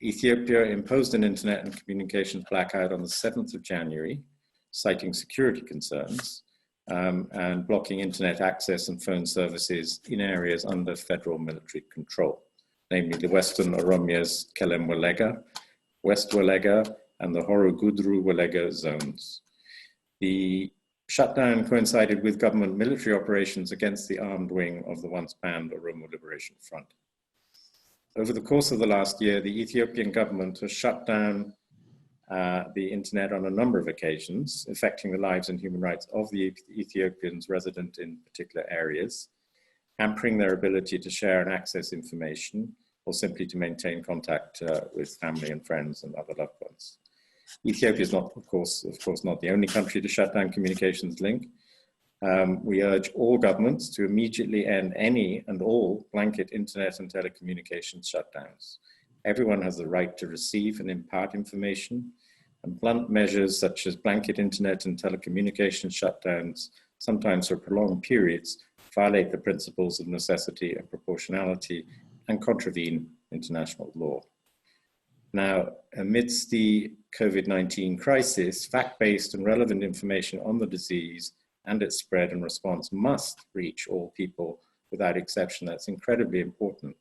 Ethiopia imposed an internet and communications blackout on the 7th of January, citing security concerns and blocking internet access and phone services in areas under federal military control, namely the Western Oromia's Kelem Welega, West Welega, and the Horo-Gudru Welega zones. The shutdown coincided with government military operations against the armed wing of the once banned Oromo Liberation Front. Over the course of the last year, the Ethiopian government has shut down the internet on a number of occasions, affecting the lives and human rights of the Ethiopians resident in particular areas, hampering their ability to share and access information, or simply to maintain contact with family and friends and other loved ones. Ethiopia is not, of course, not the only country to shut down communications link. We urge all governments to immediately end any and all blanket internet and telecommunications shutdowns. Everyone has the right to receive and impart information, and blunt measures such as blanket internet and telecommunications shutdowns, sometimes for prolonged periods, violate the principles of necessity and proportionality and contravene international law. Now, amidst the COVID-19 crisis, fact-based and relevant information on the disease and its spread and response must reach all people without exception. That's incredibly important.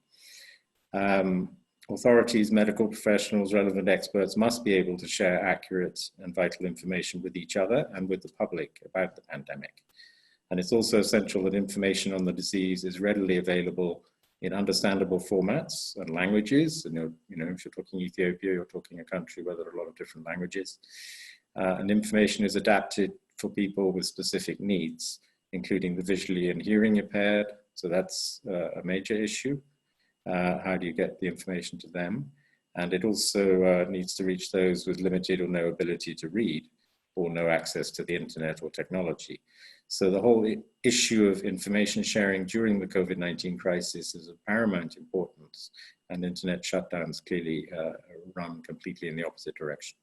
Authorities, medical professionals, relevant experts must be able to share accurate and vital information with each other and with the public about the pandemic. And it's also essential that information on the disease is readily available in understandable formats and languages. And if you're talking Ethiopia, you're talking a country where there are a lot of different languages. And information is adapted for people with specific needs, including the visually and hearing impaired. So that's a major issue. How do you get the information to them? And it also needs to reach those with limited or no ability to read or no access to the internet or technology. So the whole issue of information sharing during the COVID-19 crisis is of paramount importance, and internet shutdowns clearly run completely in the opposite direction.